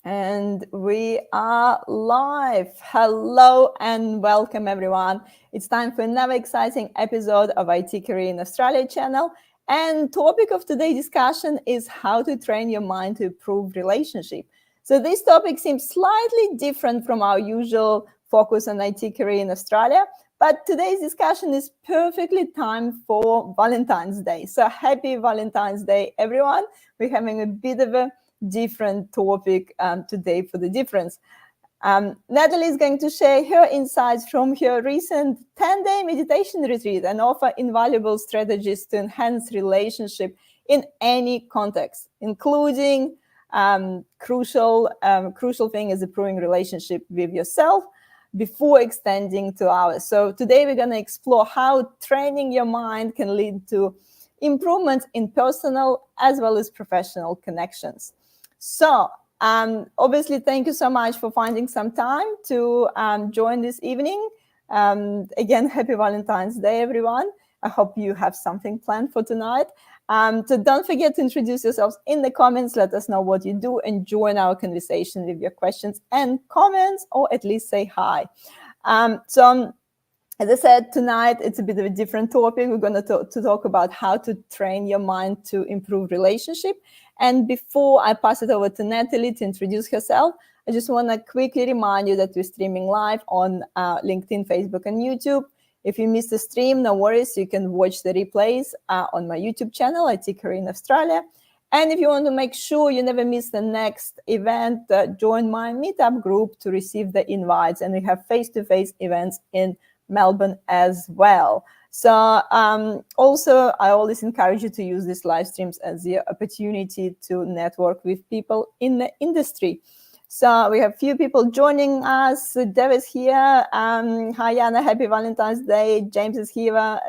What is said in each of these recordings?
And we are live. Hello and welcome, everyone. It's time for another exciting episode of IT Career in Australia channel. And topic of today's discussion is how to train your mind to improve relationship. So this topic seems slightly different from our usual focus on IT career in Australia, but today's discussion is perfectly timed for Valentine's Day. So happy Valentine's Day, everyone. We're having a bit of a different topic today for the difference. Nathalie is going to share her insights from her recent 10-day meditation retreat and offer invaluable strategies to enhance relationship in any context, including crucial thing is improving relationship with yourself before extending to others. So today we're going to explore how training your mind can lead to improvements in personal as well as professional connections. So obviously, thank you so much for finding some time to join this evening. Again, happy Valentine's Day, everyone. I hope you have something planned for tonight. So don't forget to introduce yourselves in the comments. Let us know what you do and join our conversation with your questions and comments, or at least say hi. As I said, tonight it's a bit of a different topic. We're going to talk about how to train your mind to improve relationship. And before I pass it over to Nathalie to introduce herself, I just want to quickly remind you that we're streaming live on LinkedIn, Facebook, and YouTube. If you missed the stream, no worries. You can watch the replays on my YouTube channel, IT Career in Australia. And if you want to make sure you never miss the next event, join my meetup group to receive the invites. And we have face-to-face events in Melbourne as well. So also, I always encourage you to use these live streams as the opportunity to network with people in the industry. So we have a few people joining us. Dev is here. Hi, Yana. Happy Valentine's Day. James is here.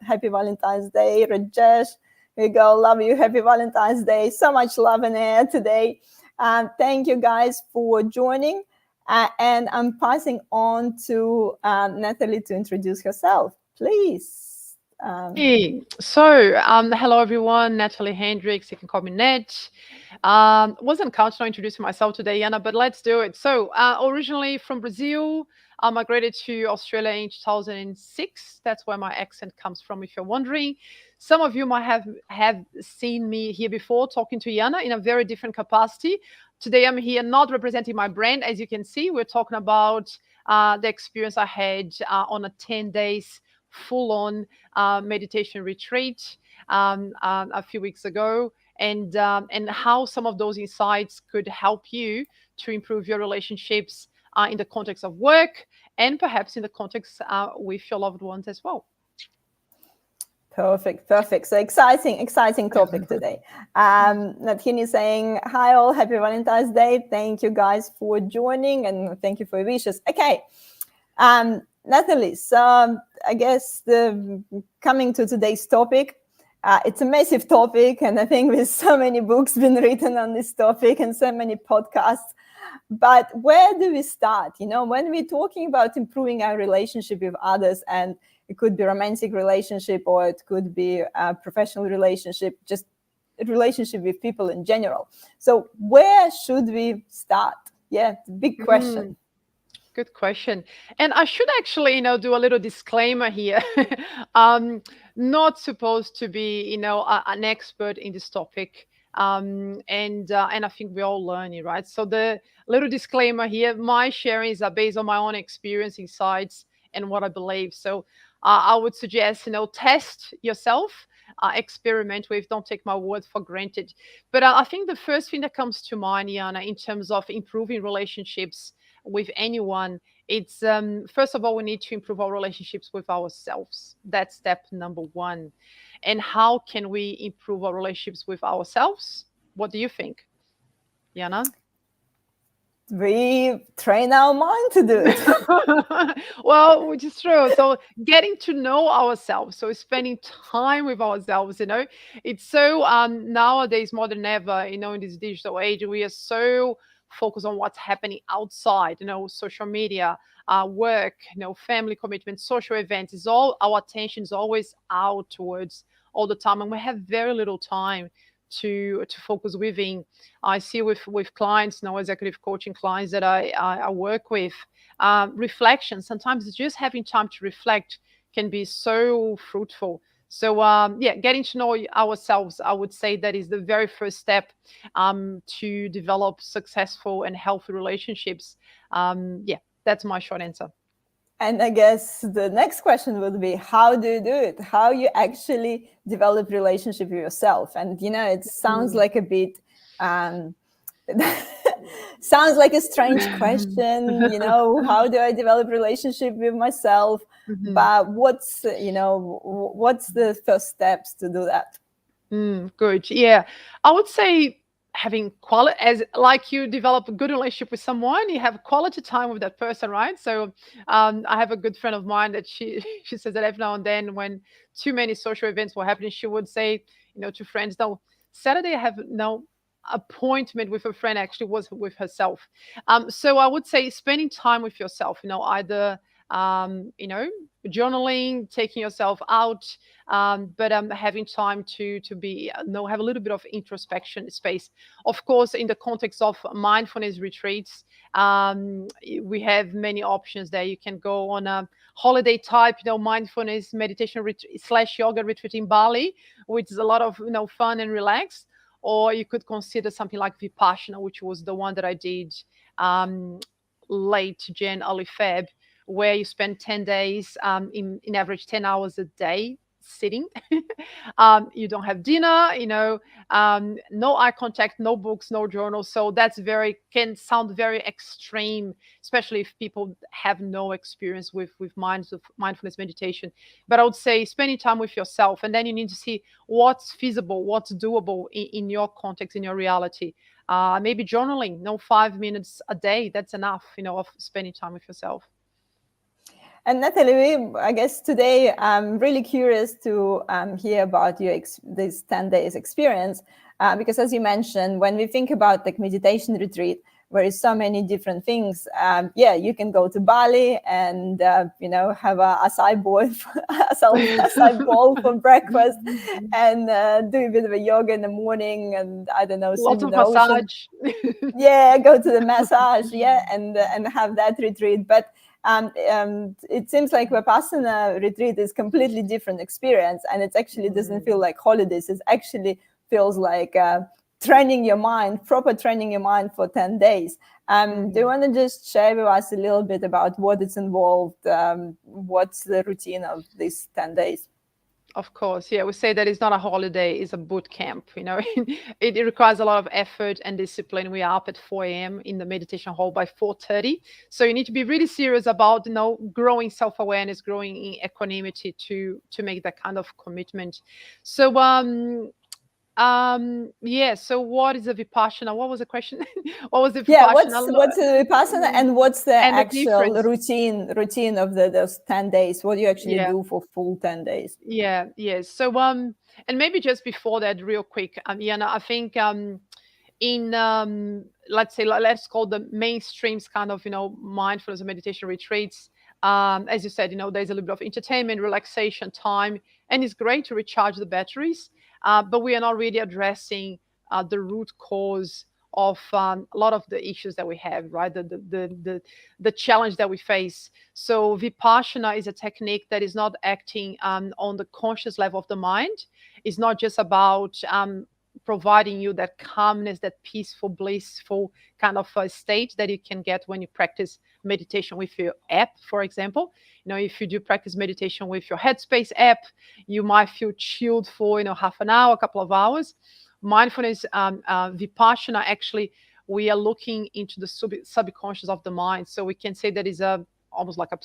Happy Valentine's Day. Rajesh, here you go. Love you. Happy Valentine's Day. So much love in air today. Thank you guys for joining. And I'm passing on to Nathalie to introduce herself, please. Hello everyone, Nathalie Heynderickx, you can call me Nat. Wasn't counting on introducing myself today, Yana, but let's do it. So, originally from Brazil, I migrated to Australia in 2006. That's where my accent comes from, if you're wondering. Some of you might have seen me here before talking to Yana in a very different capacity. Today I'm here not representing my brand. As you can see, we're talking about the experience I had on a 10 days full-on meditation retreat a few weeks ago, and how some of those insights could help you to improve your relationships in the context of work and perhaps in the context with your loved ones as well. Perfect. So exciting topic today. Nathalie is saying, hi all, happy Valentine's Day. Thank you guys for joining and thank you for your wishes. Okay. Nathalie, so I guess coming to today's topic, it's a massive topic, and I think there's so many books been written on this topic and so many podcasts. But where do we start? You know, when we're talking about improving our relationship with others, and it could be a romantic relationship or it could be a professional relationship, just a relationship with people in general. So where should we start? Yeah, it's a big question. Good question. And I should actually, do a little disclaimer here. Not supposed to be, an expert in this topic. And I think we're all learning, right? So the little disclaimer here, my sharings are based on my own experience, insights, and what I believe. So I would suggest, test yourself, experiment with, don't take my word for granted. But I think the first thing that comes to mind, Yana, in terms of improving relationships with anyone, it's first of all, we need to improve our relationships with ourselves. That's step number one. And how can we improve our relationships with ourselves? What do you think, Yana? We train our mind to do it. Well, which is true. So getting to know ourselves, so spending time with ourselves, it's so nowadays more than ever, in this digital age, we are so focused on what's happening outside, social media, work, family commitments, social events. Is all our attention is always out towards all the time, and we have very little time to focus within. I see with clients, now executive coaching clients that I work with, reflection. Sometimes just having time to reflect can be so fruitful. So yeah, getting to know ourselves, I would say that is the very first step to develop successful and healthy relationships. Yeah, that's my short answer. And I guess the next question would be, how do you do it? How you actually develop relationship with yourself? And it sounds Mm. like a bit um, sounds like a strange question. How do I develop relationship with myself? Mhm. But what's the first steps to do that? Good. Yeah. I would say having quality, as like you develop a good relationship with someone, you have quality time with that person, right? So I have a good friend of mine that she she says that every now and then when too many social events were happening, she would say, to friends, no, Saturday I have no appointment with a friend, actually was with herself. So I would say spending time with yourself, either journaling, taking yourself out, but having time to be have a little bit of introspection space. Of course, in the context of mindfulness retreats, we have many options there. You can go on a holiday type, mindfulness meditation slash yoga retreat in Bali, which is a lot of fun and relaxed. Or you could consider something like Vipassana, which was the one that I did um, late Jan, early Feb, where you spend 10 days in average 10 hours a day sitting. You don't have dinner, no eye contact, no books, no journals. So that's can sound very extreme, especially if people have no experience with mindfulness meditation. But I would say spending time with yourself, and then you need to see what's feasible, what's doable in your context, in your reality. Maybe journaling, no 5 minutes a day, that's enough, of spending time with yourself. And Nathalie, I guess today I'm really curious to hear about your this 10 days experience, because as you mentioned, when we think about like meditation retreat, where is so many different things. Yeah, you can go to Bali and have a acai bowl, acai bowl for breakfast, and do a bit of a yoga in the morning, and I don't know, swim Lots in of the ocean. massage. Yeah, go to the massage, yeah, and have that retreat. But it seems like Vipassana retreat is completely different experience, and it actually doesn't feel like holidays. It actually feels like training your mind, proper training your mind for 10 days. Do you want to just share with us a little bit about what it's involved? What's the routine of these 10 days? Of course, yeah. We say that it's not a holiday; it's a boot camp. It requires a lot of effort and discipline. We are up at 4 a.m. in the meditation hall by 4:30. So you need to be really serious about growing self-awareness, growing in equanimity to make that kind of commitment. So yeah. So what is a vipassana? What was the question? What was the Yeah, vipassana what's the Vipassana, and what's the and the actual difference? routine of those 10 days? What do you actually Yeah. do for full 10 days? Yeah, yes. So and maybe just before that, real quick, Yana, I think in let's say let's call the mainstreams kind of mindfulness and meditation retreats. As you said, there's a little bit of entertainment, relaxation time, and it's great to recharge the batteries. But we are not really addressing the root cause of a lot of the issues that we have, right? The challenge that we face. So Vipassana is a technique that is not acting on the conscious level of the mind. It's not just about providing you that calmness, that peaceful, blissful kind of state that you can get when you practice meditation with your app, for example. If you do practice meditation with your Headspace app, you might feel chilled for half an hour, a couple of hours. Mindfulness, Vipassana, actually, we are looking into the subconscious of the mind. So we can say that is almost like a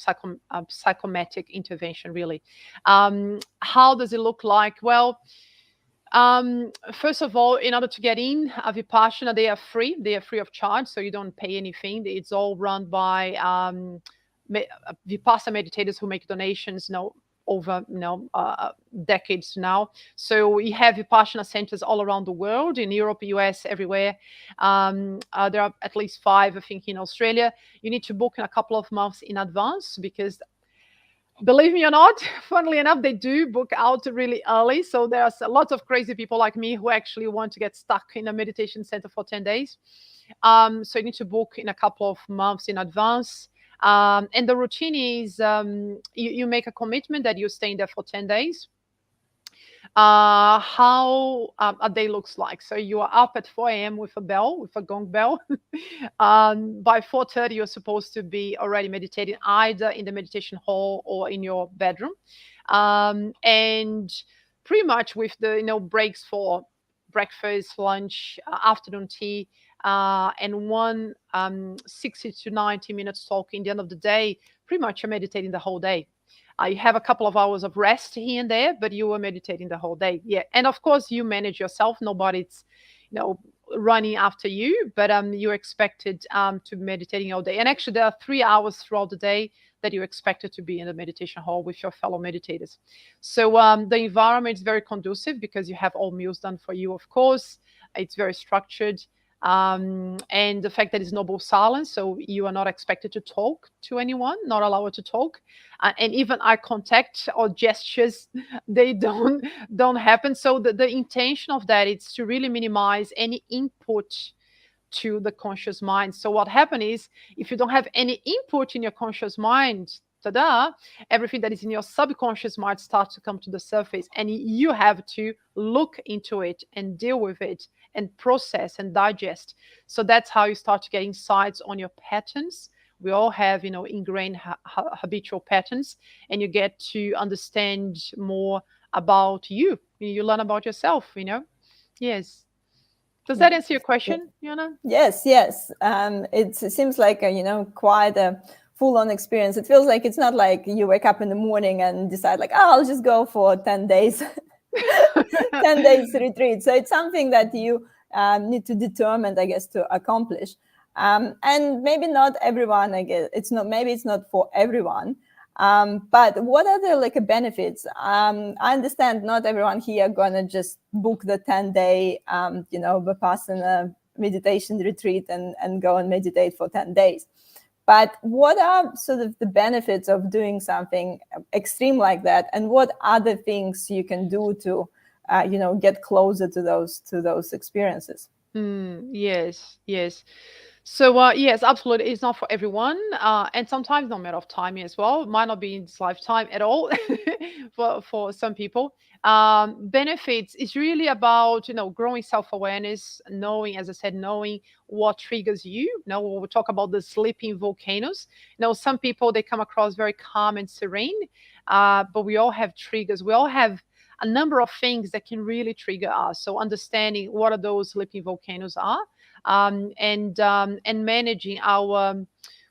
psychomatic intervention, really. How does it look like? Well, first of all, in order to get in Vipassana, they are free. They are free of charge, so you don't pay anything. It's all run by Vipassana meditators who make donations. Over decades now. So we have Vipassana centers all around the world, in Europe, US, everywhere. There are at least 5, I think, in Australia. You need to book in a couple of months in advance because Believe me or not, funnily enough, they do book out really early. So there's a lot of crazy people like me who actually want to get stuck in a meditation center for 10 days. So you need to book in a couple of months in advance. And the routine is you make a commitment that you're staying there for 10 days. How a day looks like. So you are up at 4 a.m. with a bell, with a gong bell. By 4:30, you're supposed to be already meditating, either in the meditation hall or in your bedroom. And pretty much with the breaks for breakfast, lunch, afternoon tea, and one 60 to 90 minutes talk in the end of the day. Pretty much you're meditating the whole day. You have a couple of hours of rest here and there, but you were meditating the whole day. Yeah, and of course you manage yourself. Nobody's, running after you, but you're expected to be meditating all day. And actually, there are 3 hours throughout the day that you're expected to be in the meditation hall with your fellow meditators. So the environment is very conducive because you have all meals done for you. Of course, it's very structured. And the fact that it's noble silence, so you are not expected to talk to anyone, not allowed to talk, and even eye contact or gestures, they don't happen. So the intention of that is to really minimize any input to the conscious mind. So what happens is, if you don't have any input in your conscious mind, tada, everything that is in your subconscious mind starts to come to the surface, and you have to look into it and deal with it and process and digest. So that's how you start to get insights on your patterns. We all have, ingrained habitual patterns, and you get to understand more about you. You learn about yourself. Yes. Does that answer your question, Jana? Yes. It seems like quite a full-on experience. It feels like it's not like you wake up in the morning and decide like, oh, I'll just go for 10 days 10 days retreat. So it's something that you need to determine, I guess, to accomplish. And maybe not everyone, I guess, maybe it's not for everyone. But what are the benefits? I understand not everyone here gonna just book the 10-day, Vipassana meditation retreat and go and meditate for 10 days. But what are sort of the benefits of doing something extreme like that, and what other things you can do to, get closer to those experiences? Yes. So yes, absolutely, it's not for everyone, and sometimes no matter of timing as well. It might not be in this lifetime at all for some people. Benefits is really about growing self-awareness, knowing, as I said, knowing what triggers you. When we talk about the sleeping volcanoes, some people, they come across very calm and serene, but we all have triggers. We all have a number of things that can really trigger us. So understanding what are those sleeping volcanoes are, and managing our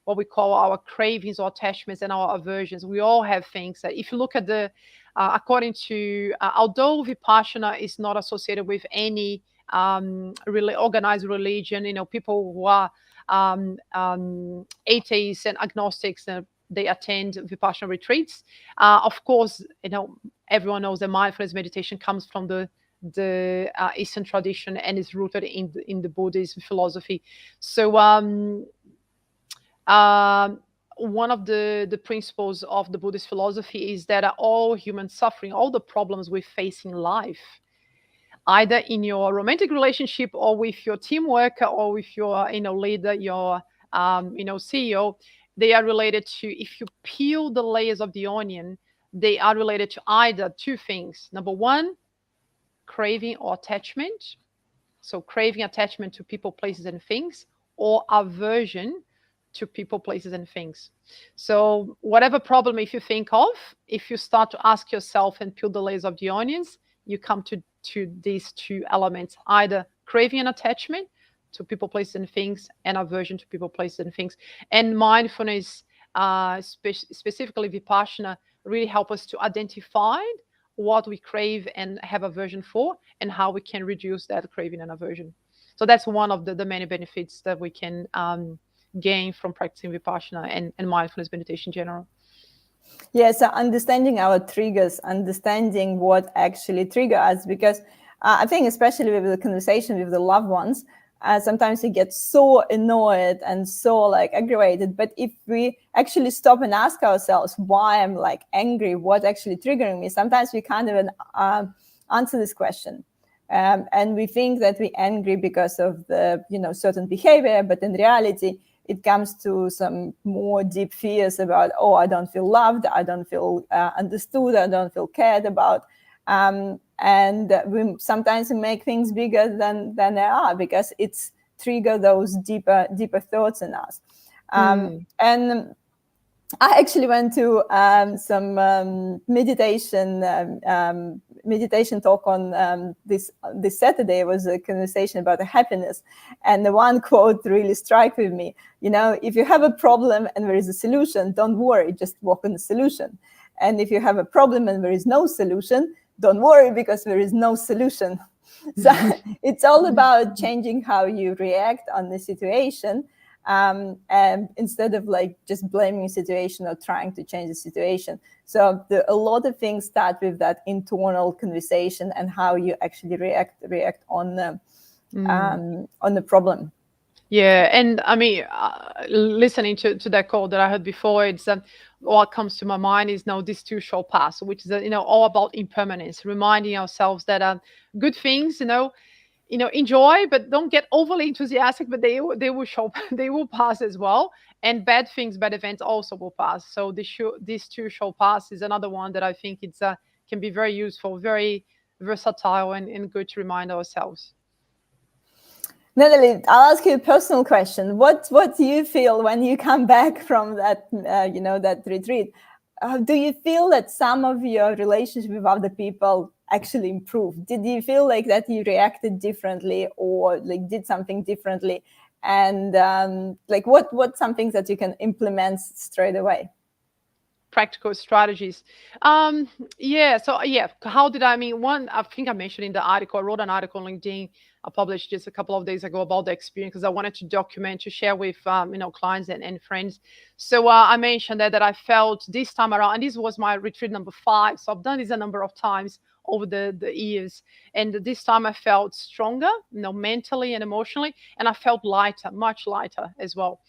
what we call our cravings or attachments and our aversions. We all have things that, if you look at the according to although Vipassana is not associated with any really organized religion, people who are atheists and agnostics, they attend Vipassana retreats. Of course, everyone knows that mindfulness meditation comes from the Eastern tradition and is rooted in the Buddhist philosophy. So one of the principles of the Buddhist philosophy is that all human suffering, all the problems we face in life, either in your romantic relationship or with your teamwork or with your leader, your CEO, they are related to, if you peel the layers of the onion, they are related to either two things. Number one, craving or attachment. So craving, attachment to people, places, and things, or aversion to people, places, and things. So whatever problem, if you think of, if you start to ask yourself and peel the layers of the onions, you come to these two elements: either craving and attachment to people, places, and things, and aversion to people, places, and things. And mindfulness, specifically Vipassana, really help us to identify what we crave and have aversion for, and how we can reduce that craving and aversion. So that's one of the many benefits that we can gain from practicing Vipassana and mindfulness meditation in general. Yeah, so understanding our triggers, understanding what actually triggers us, because I think especially with the conversation with the loved ones, Sometimes we get so annoyed and so like aggravated. But if we actually stop and ask ourselves why I'm like angry, what's actually triggering me, sometimes we can't even answer this question. And we think that we're angry because of the certain behavior, but in reality it comes to some more deep fears about, oh, I don't feel loved, I don't feel understood, I don't feel cared about. And we sometimes make things bigger than they are, because it's trigger those deeper thoughts in us. And I actually went to some meditation talk on this Saturday. It was a conversation about happiness, and the one quote really struck with me. If you have a problem and there is a solution, don't worry, just walk on the solution. And if you have a problem and there is no solution, don't worry, because there is no solution. So it's all about changing how you react on the situation. And instead of like just blaming the situation or trying to change the situation. So a lot of things start with that internal conversation and how you actually react on the problem. Yeah, and I mean, listening to that call that I heard before, it's what comes to my mind is now this too shall pass, which is all about impermanence, reminding ourselves that good things, enjoy, but don't get overly enthusiastic. But they will show they will pass as well, and bad things, bad events also will pass. So this too shall pass is another one that I think it's can be very useful, very versatile, and good to remind ourselves. Nathalie, I'll ask you a personal question. What do you feel when you come back from that that retreat? Do you feel that some of your relationship with other people actually improved? Did you feel like that you reacted differently, or like did something differently? And like what some things that you can implement straight away? Practical strategies. How did one, I think I mentioned in the article, I wrote an article on LinkedIn I published just a couple of days ago about the experience, because I wanted to document, to share with clients and friends. So I mentioned that I felt this time around, and this was my retreat number 5, so I've done this a number of times over the years, and this time I felt stronger, mentally and emotionally, and I felt lighter, much lighter as well.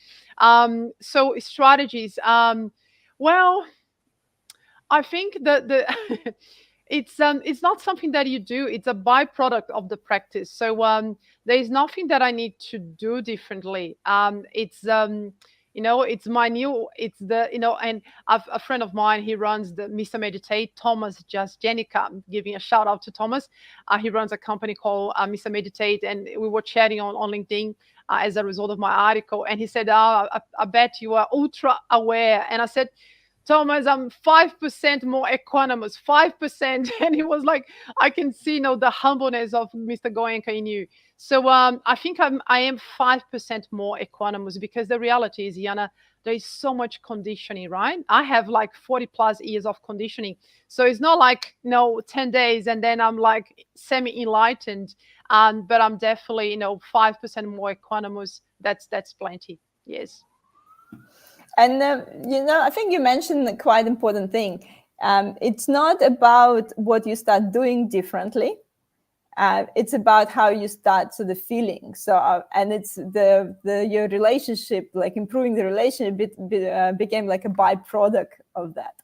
So strategies. Well, I think that the it's not something that you do. It's a byproduct of the practice. So there is nothing that I need to do differently. It's my new. It's and a friend of mine. He runs the Mr. Meditate. Thomas Just Jenica. I'm giving a shout out to Thomas. He runs a company called Mr. Meditate, and we were chatting on LinkedIn. As a result of my article, and he said, I bet you are ultra aware. And I said, Thomas, I'm 5% more equanimous, 5%. And he was like, I can see the humbleness of Mr. Goenka in you. So I think I am 5% more equanimous, because the reality is, Yana, there is so much conditioning, right? I have like 40 plus years of conditioning. So it's not like, 10 days and then I'm like semi-enlightened. But I'm definitely, 5% more equanimous. That's plenty. Yes. And I think you mentioned a quite important thing. It's not about what you start doing differently. It's about how you start the feeling. So and it's your relationship, like improving the relationship, became like a byproduct of that.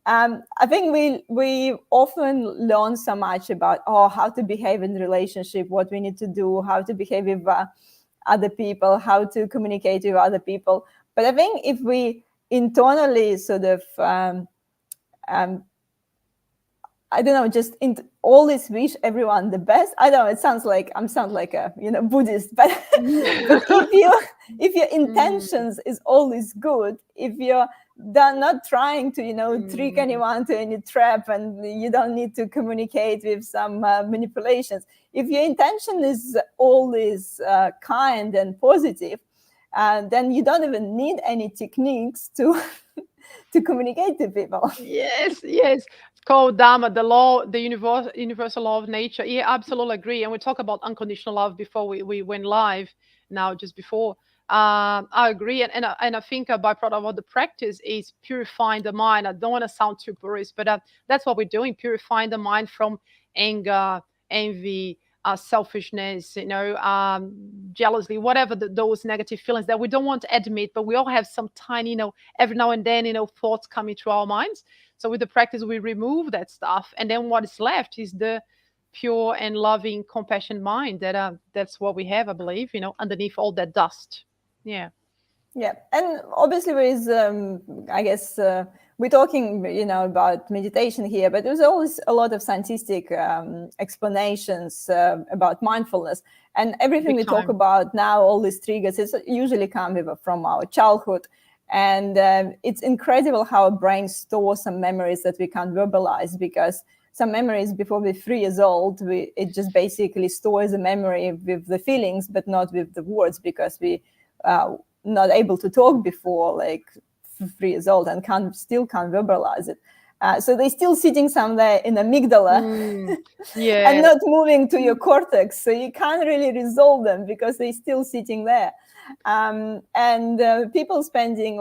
I think we often learn so much about how to behave in the relationship, what we need to do, how to behave with other people, how to communicate with other people. But I think if we internally sort of, I don't know, just always wish everyone the best. I don't know, it sounds like a Buddhist, but but if your intentions is always good, if you're not trying to trick anyone to any trap, and you don't need to communicate with some manipulations. If your intention is always kind and positive, then you don't even need any techniques to to communicate to people. Yes, yes. It's called Dharma, the law, the universal law of nature. Yeah, absolutely agree. And we talk about unconditional love before we went live. Now, just before, I agree, and I think a byproduct of the practice is purifying the mind. I don't want to sound too purist, but that's what we're doing: purifying the mind from anger, envy, selfishness, jealousy, whatever those negative feelings that we don't want to admit, but we all have some tiny, every now and then, thoughts coming to our minds. So with the practice, we remove that stuff, and then what is left is the pure and loving, compassionate mind. That's what we have, I believe, underneath all that dust. Yeah. Yeah, and obviously there is, I guess, we're talking, about meditation here, but there's always a lot of scientific explanations about mindfulness, and everything we talk about now, all these triggers, it's usually come from our childhood, and it's incredible how our brain stores some memories that we can't verbalize, because some memories before we're 3 years old, it just basically stores a memory with the feelings, but not with the words, because we not able to talk before like 3 years old, and still can't verbalize it. So they're still sitting somewhere in the amygdala and not moving to your cortex. So you can't really resolve them because they're still sitting there. And people spending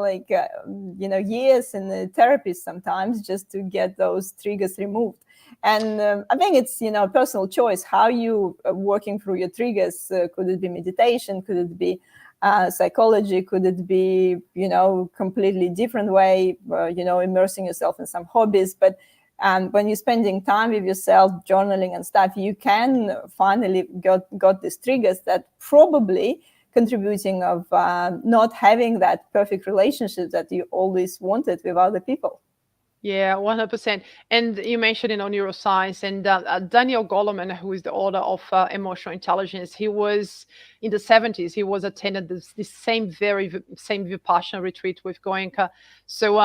years in the therapy sometimes just to get those triggers removed. And I think it's, personal choice how you working through your triggers. Could it be meditation? Could it be psychology? Could it be, completely different way, immersing yourself in some hobbies? But when you're spending time with yourself, journaling and stuff, you can finally got these triggers that probably contributing of not having that perfect relationship that you always wanted with other people. Yeah, 100%. And you mentioned, neuroscience, and Daniel Goleman, who is the author of Emotional Intelligence, he was in the 70s. He was attended this same Vipassana retreat with Goenka. So,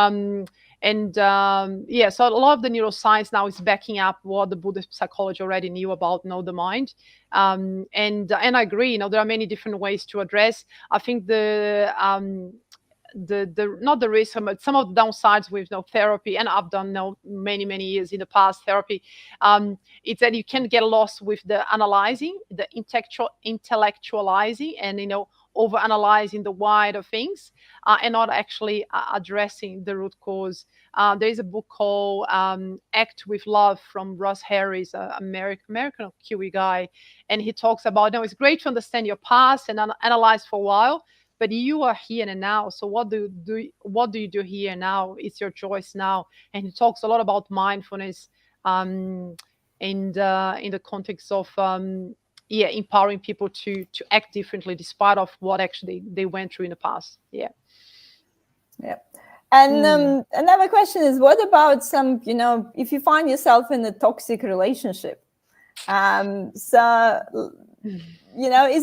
so a lot of the neuroscience now is backing up what the Buddhist psychology already knew about the mind. And I agree. There are many different ways to address. I think the not the risk, but some of the downsides with therapy, and I've done many years in the past therapy, it's that you can get lost with the analyzing, the intellectualizing, and over analyzing the wider things, and not actually addressing the root cause. There is a book called Act with Love from Russ Harris, American Kiwi guy, and he talks about it's great to understand your past and analyze for a while, but you are here and now. So what do you do here now? It's your choice now. And he talks a lot about mindfulness, in the context of empowering people to act differently despite of what actually they went through in the past. Yeah. And another question is, what about some, if you find yourself in a toxic relationship, is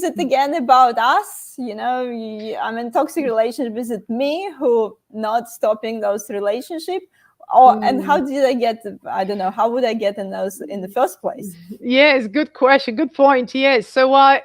it again about us? I'm in toxic relationship. Is it me who not stopping those relationships? And how did I get? I don't know. How would I get in those in the first place? Yes, good question, good point. Yes, so I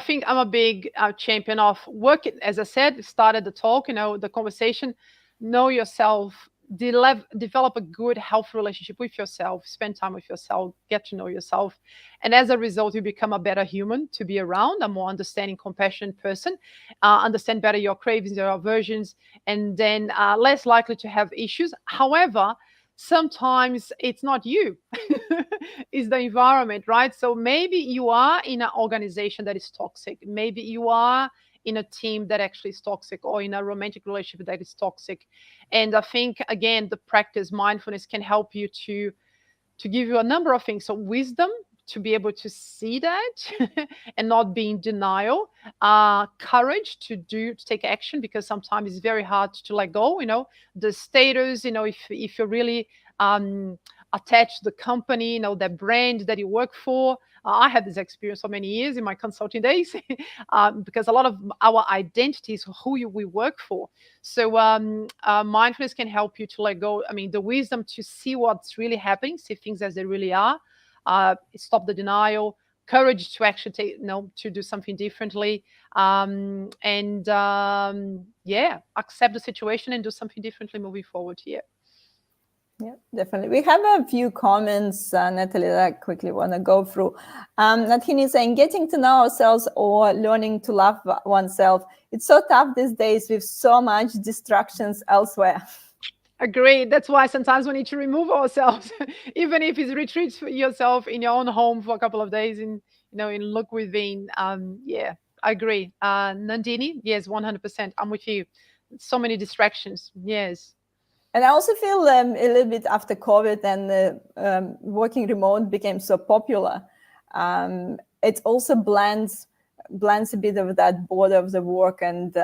think I'm a big champion of work. As I said, started the talk, the conversation. Know yourself. Develop a good, healthy relationship with yourself. Spend time with yourself. Get to know yourself, and as a result, you become a better human to be around. A more understanding, compassionate person. Understand better your cravings, your aversions, and then less likely to have issues. However, sometimes it's not you, it's the environment, right? So maybe you are in an organization that is toxic. Maybe you are in a team that actually is toxic, or in a romantic relationship that is toxic. And I think, again, the practice mindfulness can help you to give you a number of things. So wisdom, to be able to see that and not be in denial, courage to take action, because sometimes it's very hard to let go, the status, if you're really attached to the company, that brand that you work for. I had this experience for many years in my consulting days, because a lot of our identity is who we work for. So mindfulness can help you to let go. I mean, the wisdom to see what's really happening, see things as they really are, stop the denial, courage to actually to do something differently, accept the situation and do something differently moving forward here. Yeah, definitely. We have a few comments, Nathalie, that I quickly want to go through. Nathalie is saying, getting to know ourselves or learning to love oneself. It's so tough these days with so much distractions elsewhere. Agreed. That's why sometimes we need to remove ourselves, even if it's retreat yourself in your own home for a couple of days, and and look within. Yeah, I agree. Nandini, yes, 100%. I'm with you. So many distractions. Yes. And I also feel a little bit after COVID and working remote became so popular, it also blends a bit of that border of the work and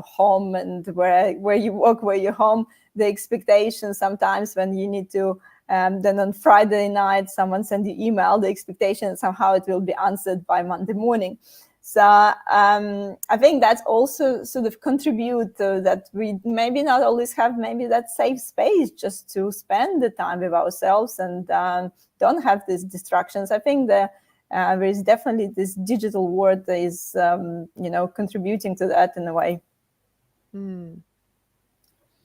home, and where you work, where you're home. The expectation sometimes when you need to then on Friday night someone send you email, the expectation somehow it will be answered by Monday morning. So I think that's also sort of contribute to that we maybe not always have maybe that safe space just to spend the time with ourselves and don't have these distractions. I think there is definitely this digital world that is contributing to that in a way.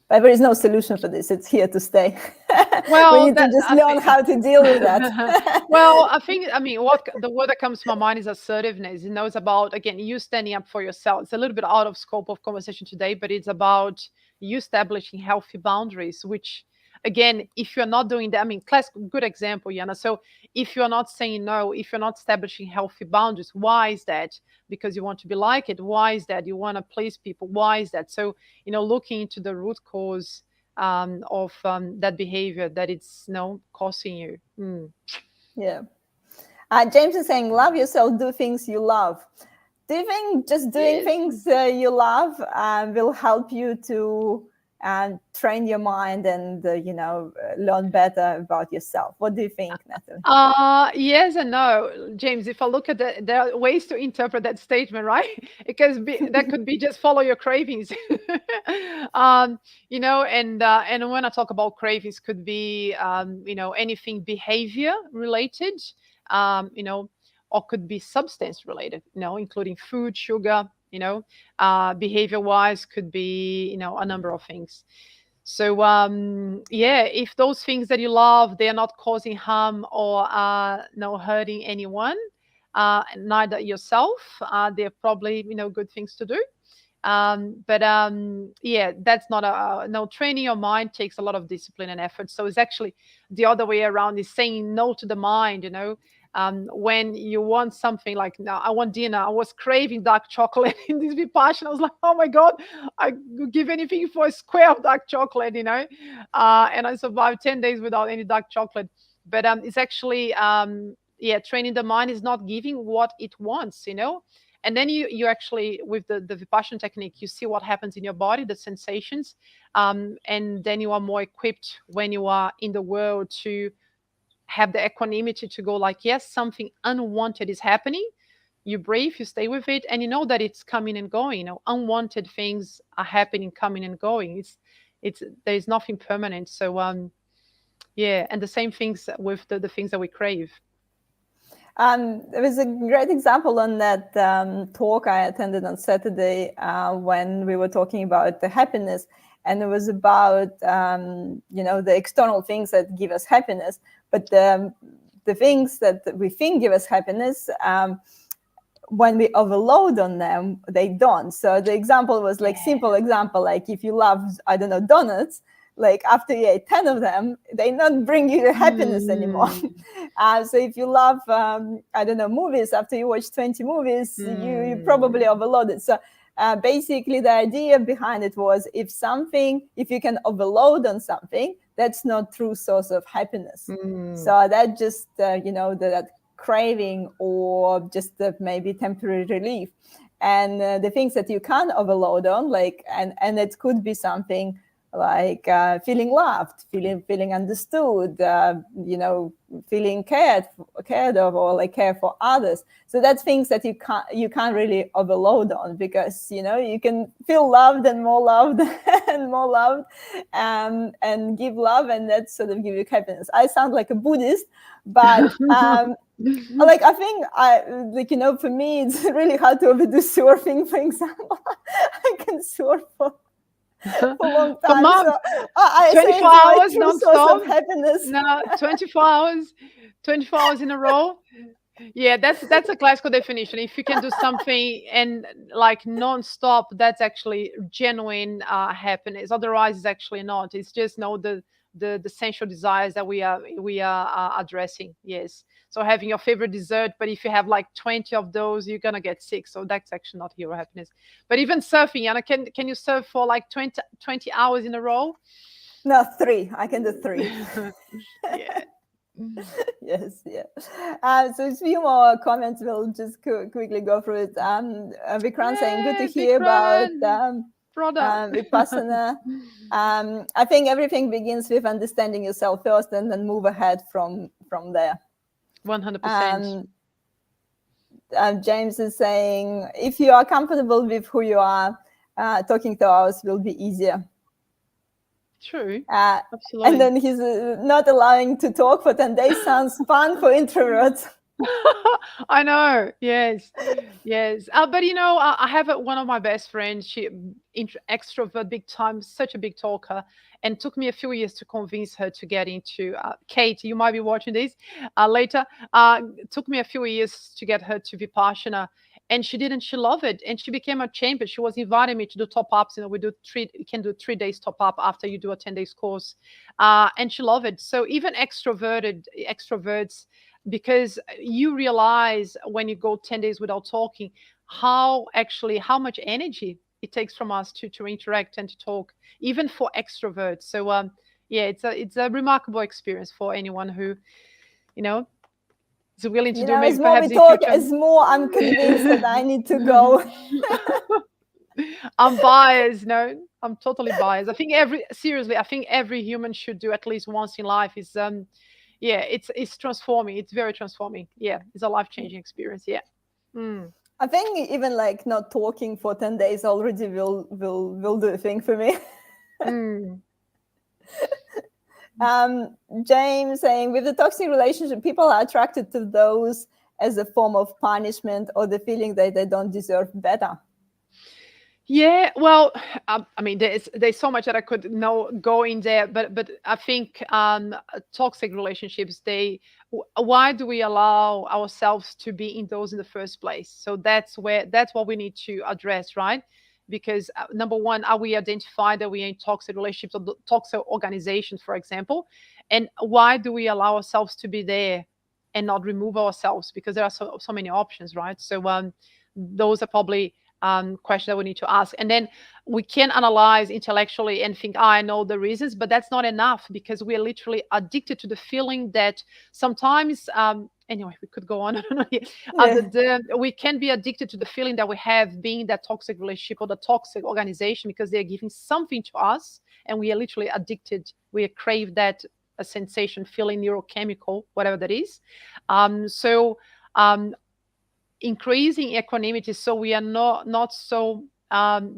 But there is no solution for this. It's here to stay. We Well, need to that just I learn think. how to deal with that. Well, I mean, what the word that comes to my mind is assertiveness. It's about, again, you standing up for yourself. It's a little bit out of scope of conversation today, but it's about you establishing healthy boundaries, which, again, if you're not doing that, I mean, good example, Yana. So if you're not saying no, if you're not establishing healthy boundaries, why is that? Because you want to be like it. Why is that? You want to please people. Why is that? So, looking into the root cause of that behavior that it's causing you. Yeah. James is saying, love yourself, do things you love. Do you think just doing Yes. things you love will help you to train your mind and, learn better about yourself? What do you think, Nathalie? Yes and no, James. If I look at there are ways to interpret that statement, right? That could be just follow your cravings, and when I talk about cravings, could be anything behavior related, or could be substance related, including food, sugar, behavior wise could be a number of things. So yeah, if those things that you love, they are not causing harm or no hurting anyone, neither yourself, they're probably good things to do. But yeah, that's not a no. Training your mind takes a lot of discipline and effort. So it's actually the other way around, is saying no to the mind. When you want something, like, now I want dinner, I was craving dark chocolate in this Vipassana. I was like, oh my god, I would give anything for a square of dark chocolate, and I survived 10 days without any dark chocolate. But it's actually yeah, training the mind is not giving what it wants, and then you actually, with the Vipassana technique, you see what happens in your body, the sensations, and then you are more equipped when you are in the world to have the equanimity to go like, yes, something unwanted is happening. You breathe, you stay with it, and you know that it's coming and going. Unwanted things are happening, coming and going. It's there's nothing permanent. So yeah, and the same things with the things that we crave. There was a great example on that talk I attended on Saturday when we were talking about the happiness, and it was about the external things that give us happiness, but the things that we think give us happiness, when we overload on them, they don't. So the example was like, simple example, like if you love, I don't know, donuts, like after you ate 10 of them, they not bring you happiness anymore. So if you love, I don't know, movies, after you watch 20 movies, you probably overloaded. So basically the idea behind it was, if you can overload on something, that's not true source of happiness. So that just, that craving or just maybe temporary relief. And the things that you can't overload on, like, and it could be something like feeling loved, feeling understood, feeling cared of, or like care for others. So that's things that you can't really overload on, because you can feel loved and more loved and more loved, and give love, and that sort of give you happiness. I sound like a Buddhist, but like I think for me it's really hard to overdo surfing, for example. I can surf for a long For time. months, So I say 24 it's my hours true source non-stop. of happiness. No, 24 hours, 24 hours in a row. Yeah, that's a classical definition. If you can do something and like non-stop, that's actually genuine happiness. Otherwise, it's actually not. It's just the sensual desires that we are addressing. Yes. So having your favorite dessert, but if you have like 20 of those, you're gonna get sick. So that's actually not hero happiness. But even surfing, Anna, can you surf for like 20 hours in a row? No, three. I can do three. Yeah. Yes, yeah. So a few more comments. We'll just quickly go through it. Vikram saying, good to Hey, hear about Vikram, brother. Vipassana. I think everything begins with understanding yourself first and then move ahead from there. 100%. James is saying, if you are comfortable with who you are, talking to us will be easier. True. And Absolutely. then he's not allowing to talk for 10 days sounds fun for introverts. I know. Yes. Yes. But I have one of my best friends. She extrovert, big time, such a big talker, and took me a few years to convince her to get into. Kate, you might be watching this later. Took me a few years to get her to Vipassana, and she didn't. She loved it, and she became a champion. She was inviting me to do top ups. We do three. You can do 3 days top up after you do a 10 days course, and she loved it. So even extroverts, because you realize when you go 10 days without talking how much energy it takes from us to interact and to talk, even for extroverts. So yeah, it's a remarkable experience for anyone who you know is willing to do, maybe As more we perhaps in talk, future. as more I'm convinced that I need to go. I'm biased. No, I'm totally biased. I think every human should do at least once in life. Is yeah, it's transforming. It's very transforming. Yeah, it's a life-changing experience. Yeah. Mm. I think even like not talking for 10 days already will do a thing for me. Mm. James saying, with the toxic relationship, people are attracted to those as a form of punishment or the feeling that they don't deserve better. Yeah, well, I mean, there's so much that I could go in there, but I think toxic relationships, why do we allow ourselves to be in those in the first place? So that's what we need to address, right? Because number one, are we identified that we are in toxic relationships or toxic organizations, for example, and why do we allow ourselves to be there and not remove ourselves? Because there are so many options, right? So those are probably question that we need to ask. And then we can analyze intellectually and think, I know the reasons, but that's not enough because we are literally addicted to the feeling that sometimes, anyway, we could go on. We can be addicted to the feeling that we have being that toxic relationship or the toxic organization because they're giving something to us and we are literally addicted. We crave that a sensation, feeling, neurochemical, whatever that is. So increasing equanimity so we are not so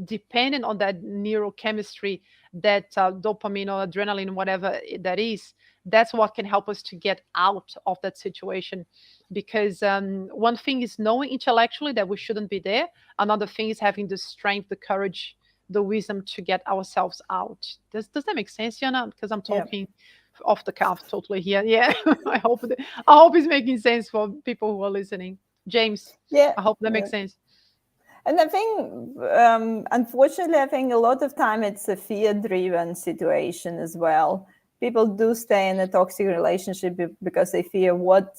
dependent on that neurochemistry, that dopamine or adrenaline, whatever that is. That's what can help us to get out of that situation, because one thing is knowing intellectually that we shouldn't be there. Another thing is having the strength, the courage, the wisdom to get ourselves out. Does that make sense, Jana? Because I'm talking off the cuff totally here. Yeah. I hope it's making sense for people who are listening. James, I hope that makes sense. And I think, unfortunately, I think a lot of time it's a fear-driven situation as well. People do stay in a toxic relationship because they fear, what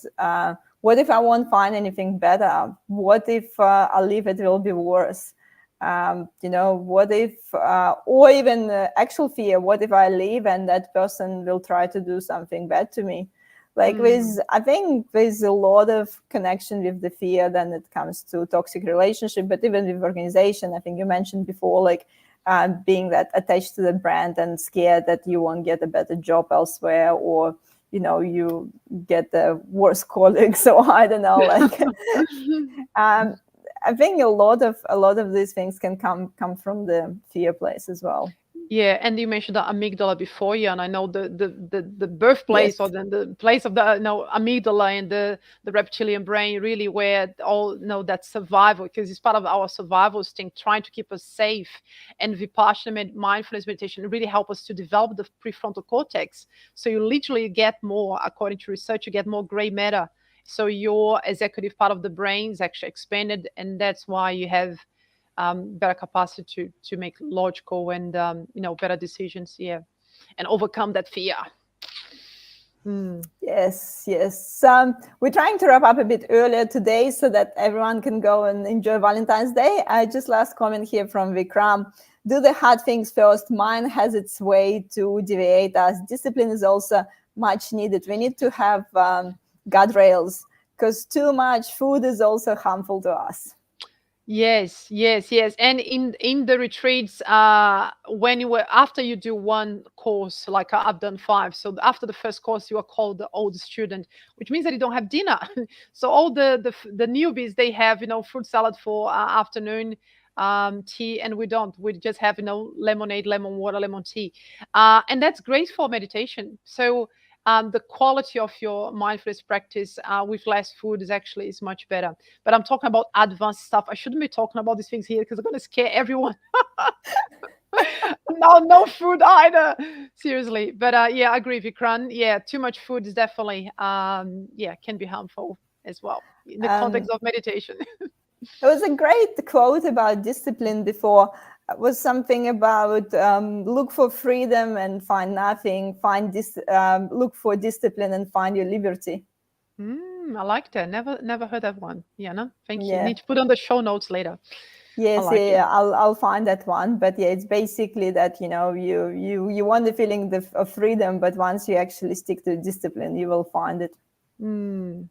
if I won't find anything better? What if I leave, it will be worse? What if, or even actual fear, what if I leave and that person will try to do something bad to me? I think there's a lot of connection with the fear when it comes to toxic relationship, but even with organization, I think you mentioned before, being that attached to the brand and scared that you won't get a better job elsewhere, or you get the worst colleagues. So I don't know, I think a lot of these things can come from the fear place as well. Yeah, and you mentioned the amygdala before, yeah, and I know the birthplace, or the place of the amygdala and the reptilian brain, really where all that survival, because it's part of our survival instinct, trying to keep us safe. And Vipassana mindfulness meditation really help us to develop the prefrontal cortex. So you literally get more, according to research, you get more gray matter. So your executive part of the brain is actually expanded, and that's why you have better capacity to make logical and better decisions, and overcome that fear. Mm. Yes, yes. We're trying to wrap up a bit earlier today so that everyone can go and enjoy Valentine's Day. Just last comment here from Vikram. Do the hard things first. Mind has its way to deviate us. Discipline is also much needed. We need to have guardrails because too much food is also harmful to us. Yes, yes, yes. And in the retreats, when you were after you do one course, like I've done five. So after the first course, you are called the old student, which means that you don't have dinner. So all the newbies, they have, fruit salad for afternoon, tea, and we don't. We just have, lemonade, lemon water, lemon tea, and that's great for meditation. So the quality of your mindfulness practice with less food is much better. But I'm talking about advanced stuff. I shouldn't be talking about these things here because I'm going to scare everyone. No, no food either. Seriously. But yeah, I agree, Vikran. Yeah, too much food is definitely yeah, can be harmful as well in the Um, context of meditation. There was a great quote about discipline before. It was something about look for freedom and find nothing. Look for discipline and find your liberty. I like that. Never heard that one. Yeah, no, thank you. Yeah. Need to put on the show notes later. I Yes, like yeah, it. yeah. I'll find that one. But yeah, it's basically that you want the feeling of freedom, but once you actually stick to discipline, you will find it. Mm,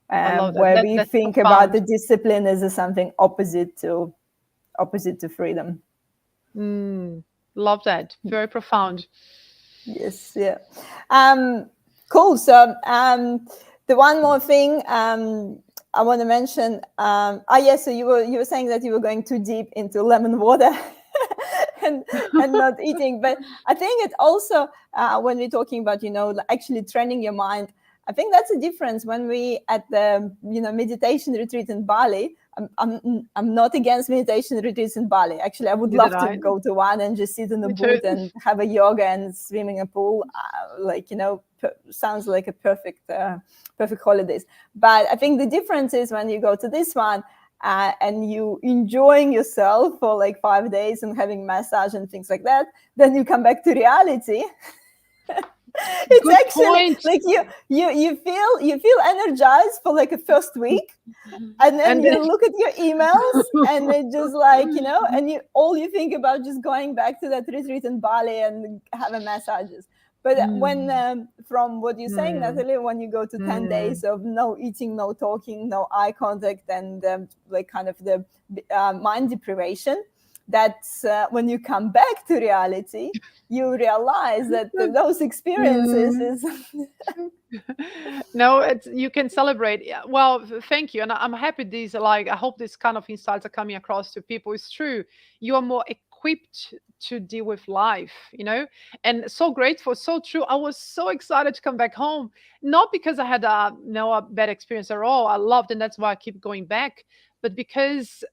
I love that. Where That we that's think about the profound. discipline as something opposite to freedom. Mm, love that. Very profound. Yes, yeah. Um, cool. So the one more thing I want to mention. Yes. So you were saying that you were going too deep into lemon water and not eating, but I think it also when we're talking about actually training your mind. I think that's a difference when we at the meditation retreat in Bali. I'm not against meditation retreats in Bali. Actually, I would Neither love to I. go to one and just sit in the Me too. boot and have a yoga and swim in a pool. Sounds like a perfect holidays. But I think the difference is when you go to this one and you enjoying yourself for like 5 days and having massage and things like that, then you come back to reality. It's Good actually point. like you feel energized for like a first week, and then And then, you look at your emails and it just like and you think about just going back to that retreat in Bali and having massages. But when mm, from what you're saying, mm, Natalie, when you go to 10 mm. days of no eating, no talking, no eye contact, and like kind of the mind deprivation, that's when you come back to reality, you realize that those experiences Mm. is No, you can celebrate. Yeah, well, thank you, and I'm happy these are like. I hope these kind of insights are coming across to people. It's true. You are more equipped to deal with life, and so grateful, so true. I was so excited to come back home, not because I had a bad experience at all. I loved, and that's why I keep going back. But because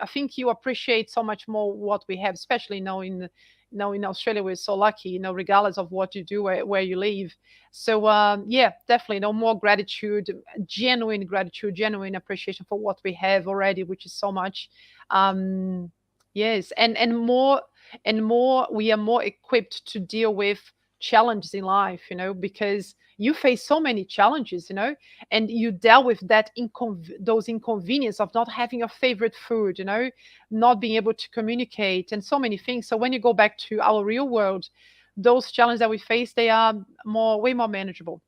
I think you appreciate so much more what we have, especially knowing. In Australia, we're so lucky, regardless of what you do, where you live. So yeah, definitely, more gratitude, genuine appreciation for what we have already, which is so much. Yes, and more, we are more equipped to deal with challenges in life, because you face so many challenges, and you dealt with those inconvenience of not having your favorite food, not being able to communicate, and so many things. So when you go back to our real world, those challenges that we face, they are way more manageable.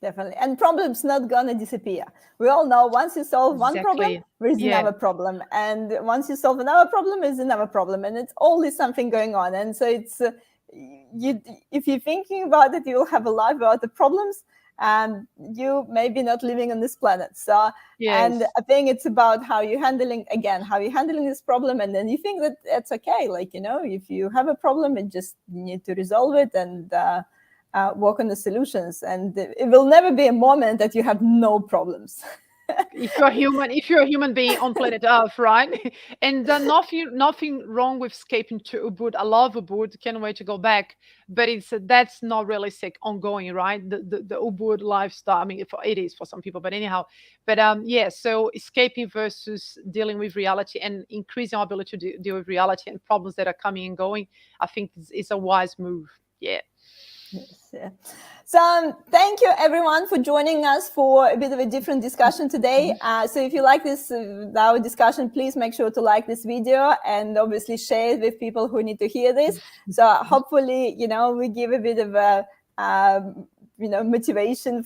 definitely. And problems not gonna disappear. We all know once you solve one problem, Exactly. there is Yeah. another problem. And once you solve another problem, there's another problem. And it's always something going on. And so it's you if you're thinking about it, you'll have a life without the problems. And you maybe not living on this planet. So and Yes. I think it's about how you're handling this problem, and then you think that it's okay. Like, if you have a problem, it just you need to resolve it and work on the solutions, and it will never be a moment that you have no problems. If you're a human being on planet Earth, right? And nothing wrong with escaping to Ubud. I love Ubud. Can't wait to go back. But that's not realistic ongoing, right? The Ubud lifestyle. I mean, it is for some people, but anyhow. But yeah. So escaping versus dealing with reality and increasing our ability to deal with reality and problems that are coming and going. I think is a wise move. Yeah. Yes. Yeah. So thank you everyone for joining us for a bit of a different discussion today. So if you like this our discussion, please make sure to like this video and obviously share it with people who need to hear this. So hopefully, we give a bit of a motivation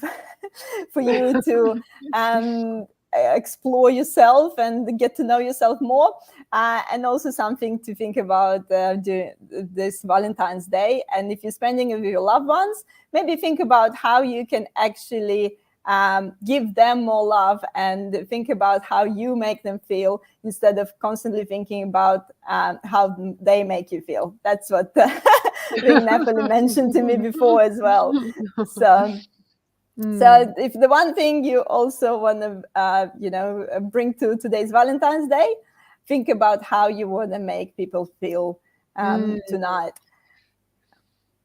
for you to explore yourself and get to know yourself more, and also something to think about this Valentine's Day. And if you're spending it with your loved ones, maybe think about how you can actually give them more love, and think about how you make them feel instead of constantly thinking about how they make you feel. That's what I think Nathalie mentioned to me before as well. So if the one thing you also want to, bring to today's Valentine's Day, think about how you want to make people feel tonight.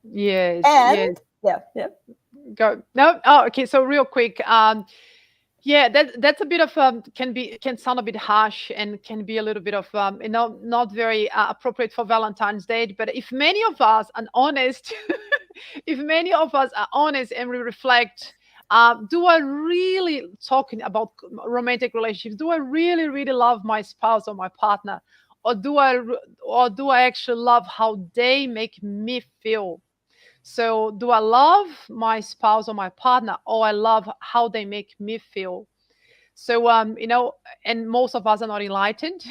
Yes, And yes. yeah. Go. No. Oh, okay. So real quick. Yeah, that's a bit of can sound a bit harsh and can be a little bit of not very appropriate for Valentine's Day. But if many of us are honest, if many of us are honest and we reflect, do I really talking about romantic relationships? Do I really really love my spouse or my partner, or do I actually love how they make me feel? So, do I love my spouse or my partner, or I love how they make me feel? So, and most of us are not enlightened,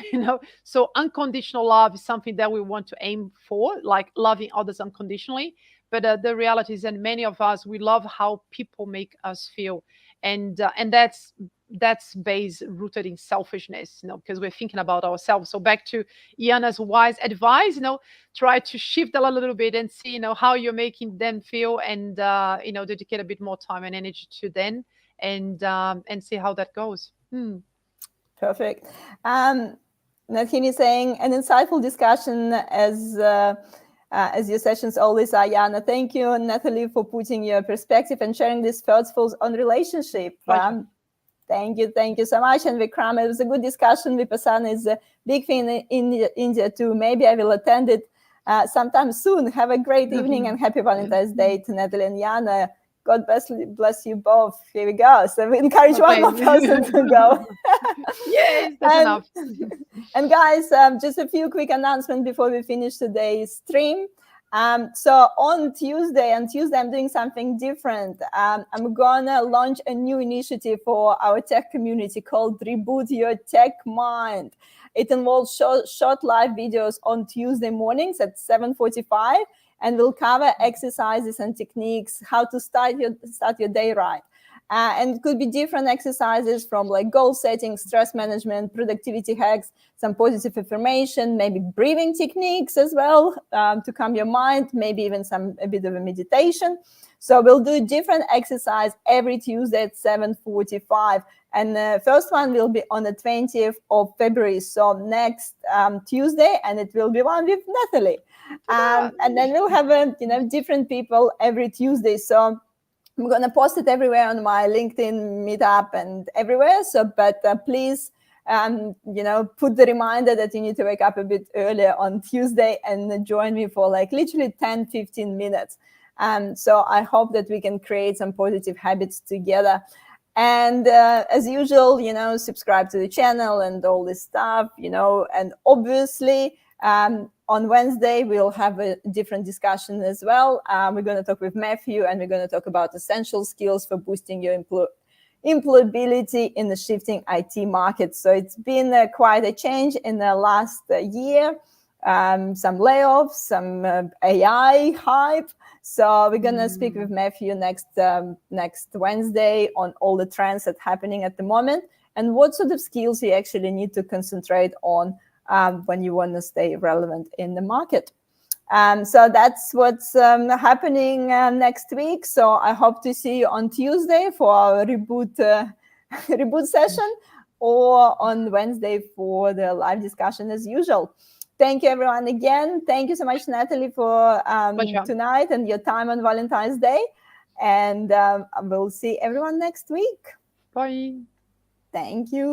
So, unconditional love is something that we want to aim for, like loving others unconditionally. But the reality is that many of us, we love how people make us feel, and that's based rooted in selfishness, because we're thinking about ourselves. So back to Iana's wise advice, try to shift a little bit and see, how you're making them feel, and dedicate a bit more time and energy to them, and see how that goes. Perfect. Nathalie saying an insightful discussion as your sessions always are, Jana. Thank you, Nathalie, for putting your perspective and sharing these thoughts on relationship. Thank you so much. And Vikram, it was a good discussion. Vipassana is a big thing in India too. Maybe I will attend it sometime soon. Have a great evening and happy Valentine's Day to Nathalie and Jana. God bless you both. Here we go. So we encourage one more person to go. Yes, that's enough. And guys, just a few quick announcements before we finish today's stream. So on Tuesday I'm doing something different. I'm gonna launch a new initiative for our tech community called Reboot Your Tech Mind. It involves short live videos on Tuesday mornings at 7:45, and we'll cover exercises and techniques, how to start your day right. And it could be different exercises from like goal setting, stress management, productivity hacks, some positive affirmation, maybe breathing techniques as well to calm your mind, maybe even a bit of a meditation. So we'll do a different exercise every Tuesday at 7:45. And the first one will be on the 20th of February. So next Tuesday, and it will be one with Nathalie. And then we'll have different people every Tuesday. So I'm going to post it everywhere on my LinkedIn meetup and everywhere. So, but please, put the reminder that you need to wake up a bit earlier on Tuesday and join me for like literally 10-15 minutes. So I hope that we can create some positive habits together. And as usual, subscribe to the channel and all this stuff, and obviously, on Wednesday, we'll have a different discussion as well. We're going to talk with Matthew, and we're going to talk about essential skills for boosting your employability in the shifting IT market. So it's been quite a change in the last year. Some layoffs, some AI hype. So we're going to speak with Matthew next Wednesday on all the trends that's happening at the moment and what sort of skills you actually need to concentrate on when you want to stay relevant in the market. So that's what's happening next week. So I hope to see you on Tuesday for our reboot session, or on Wednesday for the live discussion as usual. Thank you, everyone, again. Thank you so much, Nathalie, for tonight and your time on Valentine's Day. And we'll see everyone next week. Bye. Thank you.